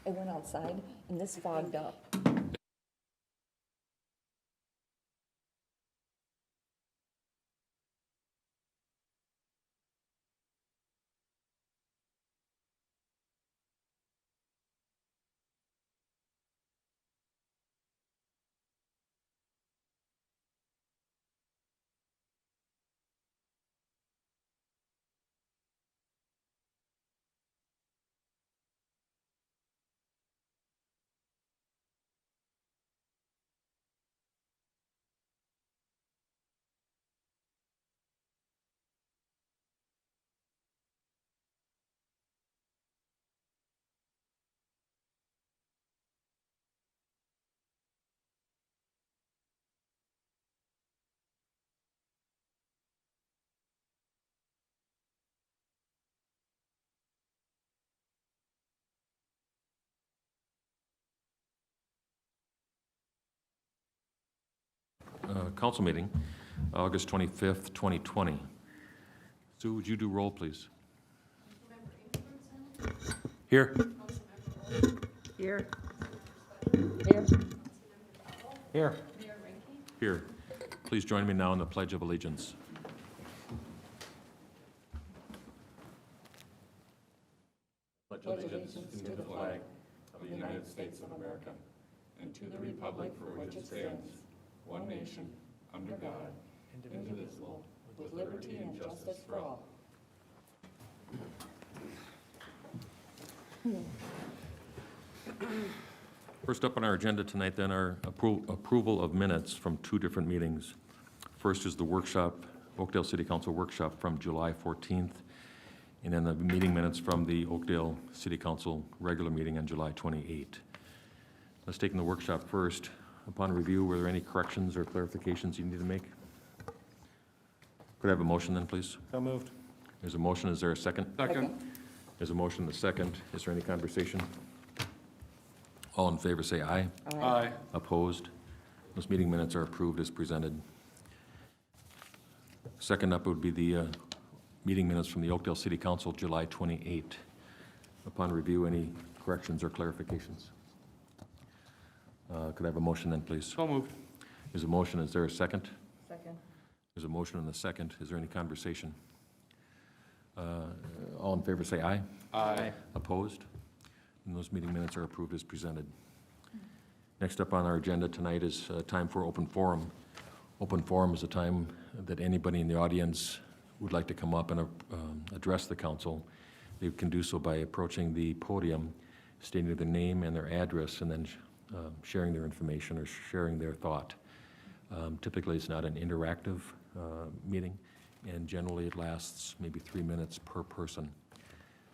I went outside and this fogged up. Council meeting, August 25th, 2020. Sue, would you do roll, please? Here. Here. Here. Here. Please join me now in the Pledge of Allegiance. Pledge allegiance to the flag of the United States of America and to the republic for which it stands, one nation, under God, indivisible, with liberty and justice for all. First up on our agenda tonight, then, our approval of minutes from two different meetings. First is the workshop, Oakdale City Council workshop from July 14th, and then the meeting minutes from the Oakdale City Council regular meeting on July 28th. Let's take in the workshop first. Upon review, were there any corrections or clarifications you need to make? Could I have a motion then, please? So moved. There's a motion. Is there a second? Second. There's a motion and a second. Is there any conversation? All in favor say aye. Aye. Opposed? Those meeting minutes are approved as presented. Second up would be the meeting minutes from the Oakdale City Council, July 28. Upon review, any corrections or clarifications? Could I have a motion then, please? So moved. There's a motion. Is there a second? Second. There's a motion and a second. Is there any conversation? All in favor say aye. Aye. Opposed? And those meeting minutes are approved as presented. Next up on our agenda tonight is time for open forum. Open forum is a time that anybody in the audience would like to come up and address the council. They can do so by approaching the podium, stating their name and their address, and then sharing their information or sharing their thought. Typically, it's not an interactive meeting, and generally it lasts maybe 3 minutes per person.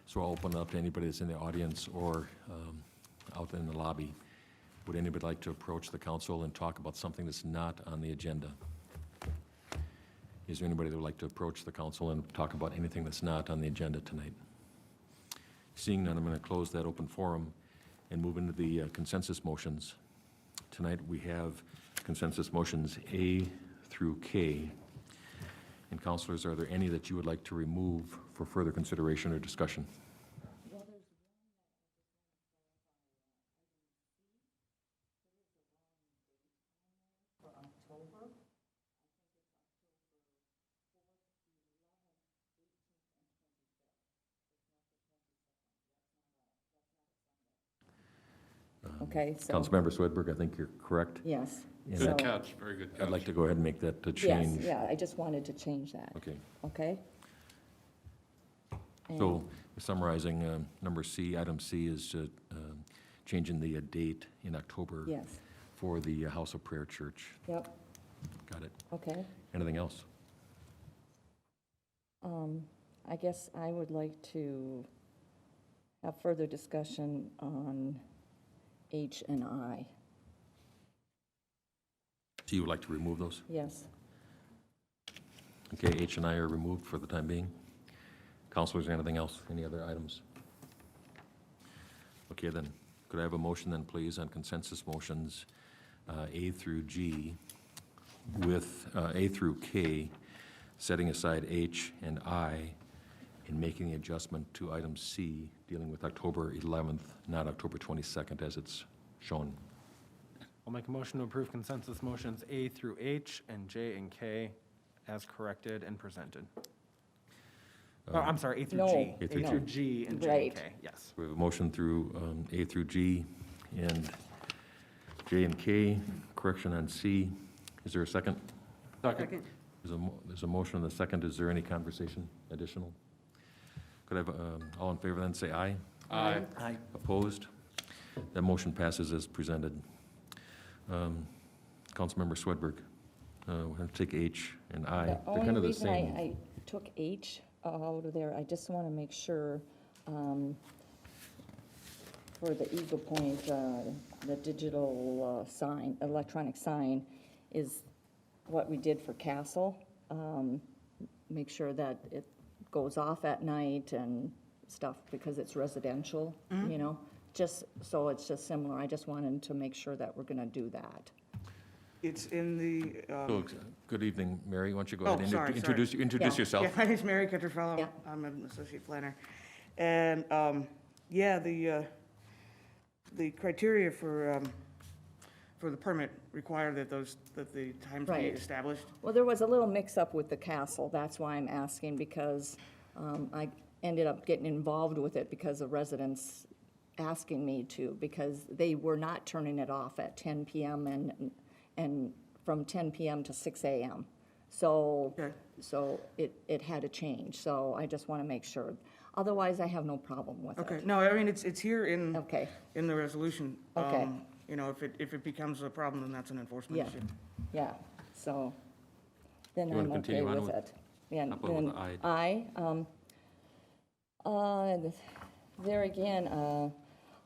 So I'll open it up to anybody that's in the audience or out in the lobby. Would anybody like to approach the council and talk about something that's not on the agenda? Is there anybody that would like to approach the council and talk about anything that's not on the agenda tonight? Seeing none, I'm going to close that open forum and move into the consensus motions. Tonight we have consensus motions A through K. And councilors, are there any that you would like to remove for further consideration or discussion? Okay, so. Councilmember Swedberg, I think you're correct. Yes. And So- Good catch, very good catch. I'd like to go ahead and make that Yes, change. yeah, I just wanted to change that, Okay. okay? So summarizing, number C, item C is changing the date in October Yes, for the House of Prayer Church. yep, Got it. okay. Anything else? I guess I would like to have further discussion on H and I. So you would like to remove those? Yes, Okay, H and I are removed for the time being. Councilors, anything else? Any other items? Okay, then, could I have a motion then, please, on consensus motions A through G with A through K, setting aside H and I, and making the adjustment to item C, dealing with October 11th, not October 22nd, as it's shown. I'll make a motion to approve consensus motions A through H and J and K as corrected and presented. Oh, I'm sorry, A through No. G. A through A through G and J and Right. K, yes. We have a motion through A through G and J and K, correction on C. Is there a second? Second. There's a motion and a second. Is there any conversation additional? Could I have, all in favor then say aye? Aye. Aye. Opposed? That motion passes as presented. Councilmember Swedberg, we're going to take H and I. The They're only kind of the reason same. I took H out of there, I just want to make sure, for the Eagle Point, the digital sign, electronic sign, is what we did for Castle. Make sure that it goes off at night and stuff, because it's residential, you know? Just, so it's just similar. I just wanted to make sure that we're going to do that. It's in the, So, good evening, Mary. Why don't you go Oh, ahead and sorry, introduce Yeah. yourself? yeah, my name's Mary Ketterfellow. Yeah. I'm an associate planner. And, yeah, the criteria for the permit require that the times be Right. established. Well, there was a little mix-up with the Castle. That's why I'm asking, because I ended up getting involved with it because of residents asking me to, because they were not turning it off at 10 PM and from 10 PM to 6 AM. So, Okay. so it had to change, so I just want to make sure. Otherwise, I have no problem with it. Okay, no, I mean, it's here in Okay, the resolution. Okay. You know, if it becomes a problem, then that's an enforcement Yeah. issue. yeah, so then You wanna I'm okay continue on with with- it. Yeah, How about with then I? there again,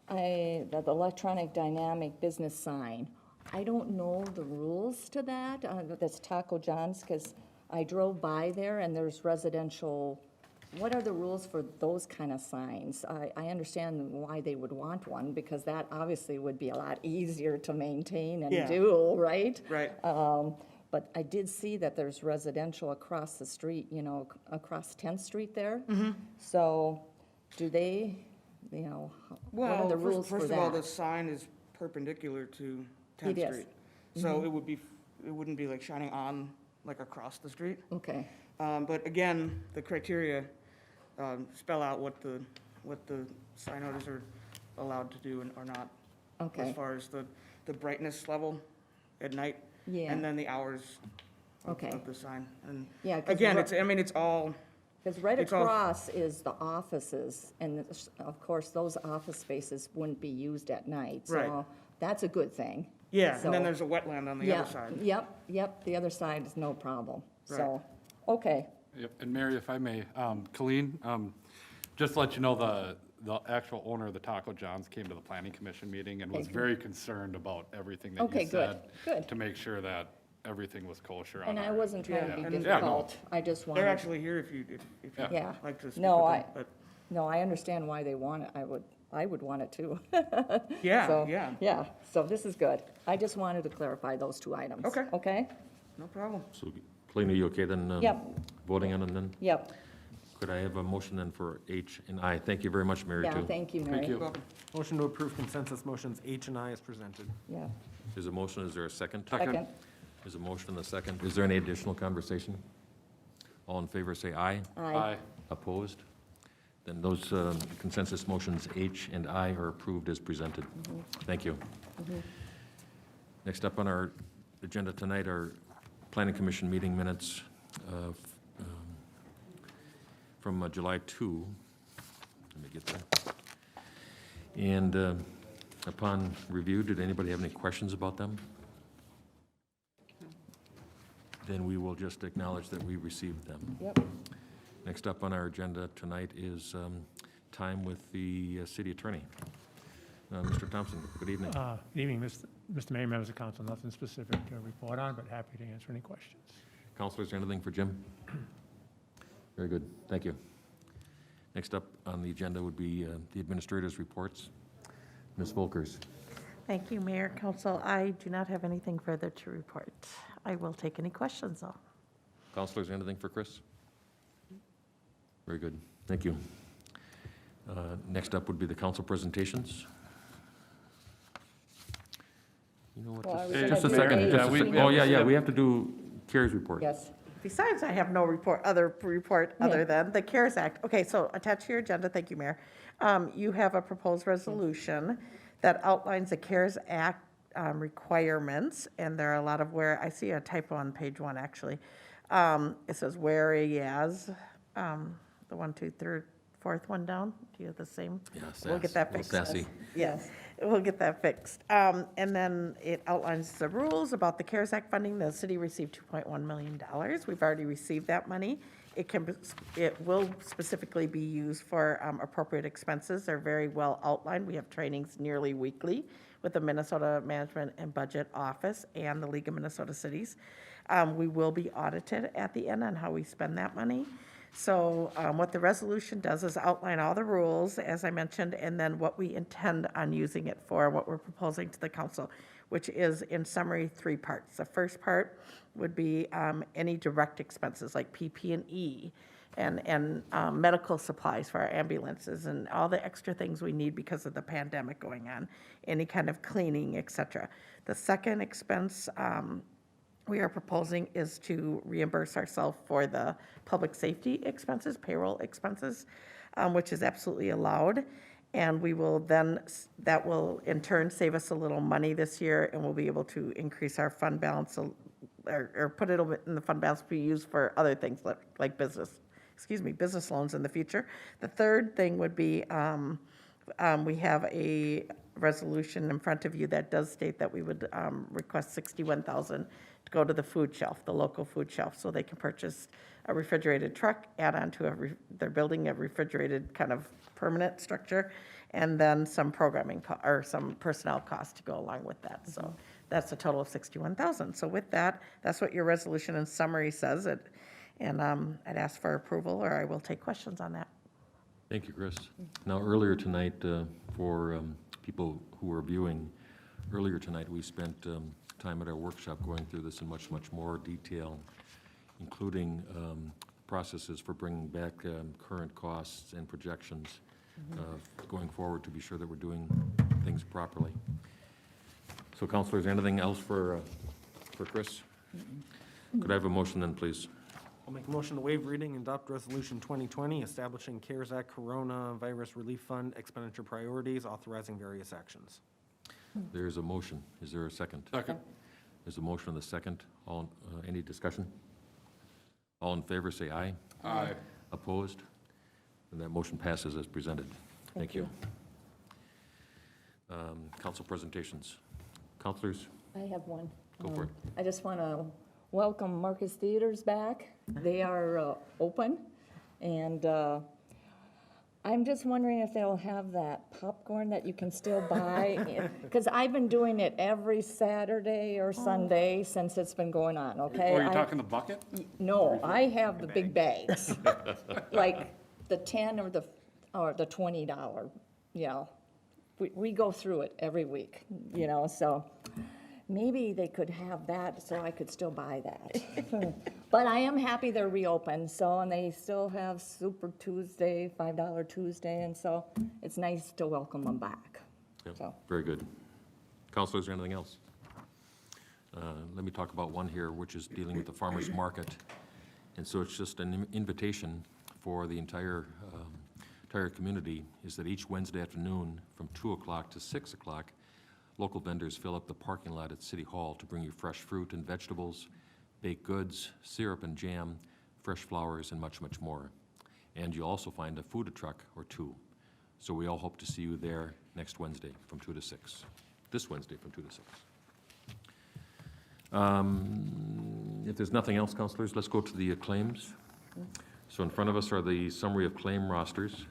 the electronic dynamic business sign, I don't know the rules to that, that's Taco John's, because I drove by there and there's residential, what are the rules for those kind of signs? I understand why they would want one, because that obviously would be a lot easier to maintain and Yeah. do, right? Right. But I did see that there's residential across the street, you know, across 10th Street there. Mm-hmm. So do they, you know, what are Well, the rules for first of all, the that? sign is perpendicular to 10th It is. Mm-hmm. Street. So it wouldn't be like shining on, like across the street. Okay, But again, the criteria spell out what the sign owners are allowed to do and are not. okay, As far as the brightness level at night. yeah, And then the hours okay. of the sign. And Yeah, 'cause again, ri- it's all, Because right it's all- across is the offices, and of course, those office spaces wouldn't be used at night. Right. So that's a good thing. yeah, and then So- there's a wetland on the Yeah, other side. Yep, the other side is no problem. Right. So, okay, Yep, and Mary, if I may, Colleen, just to let you know, the actual owner of the Taco John's came to the planning commission meeting and was Okay. very concerned about everything that Okay, you good, said. good. To make sure that everything was kosher on and I our- wasn't trying to Yeah, be and- Yeah, no. difficult. I just They're wanted, actually here if you'd yeah. like to speak No, with them. But No, I understand why they want it. I would want it too. yeah, So, yeah, Yeah, so this is good. I just wanted to clarify those two items. Okay. Okay? no problem. So, Colleen, are you okay then? Yep. Voting on them then? Yep. Could I have a motion then for H and I? Thank you very much, Mary, Yeah, too. thank you, Mary. Thank you. Welcome. Motion to approve consensus motions H and I as presented. Yeah. There's a motion, is there a second? Second. There's a motion and a second. Is there any additional conversation? All in favor, say aye. Aye. Opposed? Then those consensus motions H and I are approved as presented. Thank you. Next up on our agenda tonight are Planning Commission meeting minutes from July 2. Let me get there. And upon review, did anybody have any questions about them? Then we will just acknowledge that we received them. Yep. Next up on our agenda tonight is time with the city attorney. Mr. Thompson, good evening. Good evening, Mr. Mayor, members of council. Nothing specific to report on, but happy to answer any questions. Counselors, anything for Jim? Very good, thank you. Next up on the agenda would be the administrator's reports. Ms. Volkers. Thank you, Mayor, Council. I do not have anything further to report. I will take any questions, though. Counselors, anything for Chris? Very good. Thank you. Next up would be the council presentations. You know what, Well, I was just a gonna do second, A. just a we- second. yeah, Oh, yeah, we- yeah, yeah. we have to do Carrie's report. Yes. Besides, I have no report other Yeah. than the CARES Act. Okay, so attached to your agenda, thank you, Mayor. You have a proposed resolution that outlines the CARES Act requirements, and there are a lot of where, I see a typo on page 1, actually. It says whereas, the 1, 2, 3, 4th one down, do you have the same? Yeah, We'll get sass, that little fixed. sassy. Yes, we'll get that fixed. And then it outlines the rules about the CARES Act funding. The city received $2.1 million. We've already received that money. It will specifically be used for appropriate expenses. They're very well outlined. We have trainings nearly weekly with the Minnesota Management and Budget Office and the League of Minnesota Cities. We will be audited at the end on how we spend that money. So what the resolution does is outline all the rules, as I mentioned, and then what we intend on using it for, what we're proposing to the council, which is, in summary, 3 parts. The first part would be any direct expenses like PP&E and medical supplies for our ambulances and all the extra things we need because of the pandemic going on, any kind of cleaning, et cetera. The second expense we are proposing is to reimburse ourselves for the public safety expenses, payroll expenses, which is absolutely allowed. And we will then, that will in turn save us a little money this year, and we'll be able to increase our fund balance or put it a little bit in the fund balance to be used for other things like business loans in the future. The third thing would be, we have a resolution in front of you that does state that we would request $61,000 to go to the food shelf, the local food shelf, so they can purchase a refrigerated truck, add on to they're building a refrigerated kind of permanent structure, and then some programming or some personnel costs to go along with that. So that's a total of $61,000. So with that, that's what your resolution in summary says. And I'd ask for approval, or I will take questions on that. Thank you, Chris. Now, earlier tonight, for people who are viewing, earlier tonight, we spent time at our workshop going through this in much, much more detail, including processes for bringing back current costs and projections going forward to be sure that we're doing things properly. So, councilors, anything else for Chris? Could I have a motion then, please? I'll make a motion to waive reading and adopt Resolution 2020, establishing CARES Act Coronavirus Relief Fund expenditure priorities, authorizing various actions. There's a motion. Is there a second? Second. There's a motion and a second. All, any discussion? All in favor, say aye. Aye. Opposed? And that motion passes as presented. Thank you. Council presentations. Councilors, I have one. go for it. I just want to welcome Marcus Theaters back. They are open, and I'm just wondering if they'll have that popcorn that you can still buy, because I've been doing it every Saturday or Sunday since it's been going on, okay? Or are you talking the bucket? No, I have the big bags, like the 10 or the $20, you know. We go through it every week, you know, so maybe they could have that so I could still buy that. But I am happy they're reopened, so, and they still have Super Tuesday, $5 Tuesday, and so it's nice to welcome them back. Yep, So. very good. Councilors, anything else? Let me talk about one here, which is dealing with the farmer's market. And so it's just an invitation for the entire community, is that each Wednesday afternoon from 2 o'clock to 6 o'clock, local vendors fill up the parking lot at City Hall to bring you fresh fruit and vegetables, baked goods, syrup and jam, fresh flowers, and much, much more. And you'll also find a food truck or two. So we all hope to see you there next Wednesday from 2 to 6. This Wednesday from 2 to 6. If there's nothing else, councilors, let's go to the claims. So in front of us are the summary of claim rosters,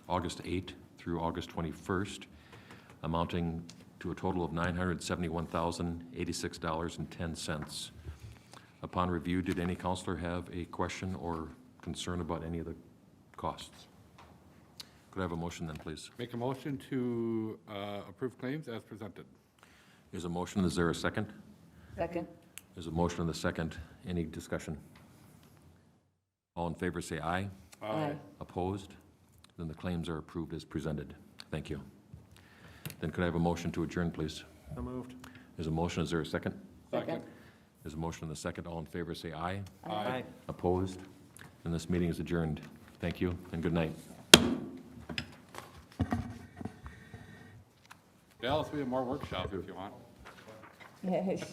August 8th through August 21st, amounting to a total of $971,086.10. Upon review, did any counselor have a question or concern about any of the costs? Could I have a motion then, please? Make a motion to approve claims as presented. There's a motion. Is there a second? Second. There's a motion and a second. Any discussion? All in favor, say aye. Aye. Opposed? Then the claims are approved as presented. Thank you. Then could I have a motion to adjourn, please? So moved. Is a motion, is there a second? Second. There's a motion and a second. All in favor, say aye. Aye. Opposed? Then this meeting is adjourned. Thank you and good night. Dallas, we have more workshop if you want. Yes.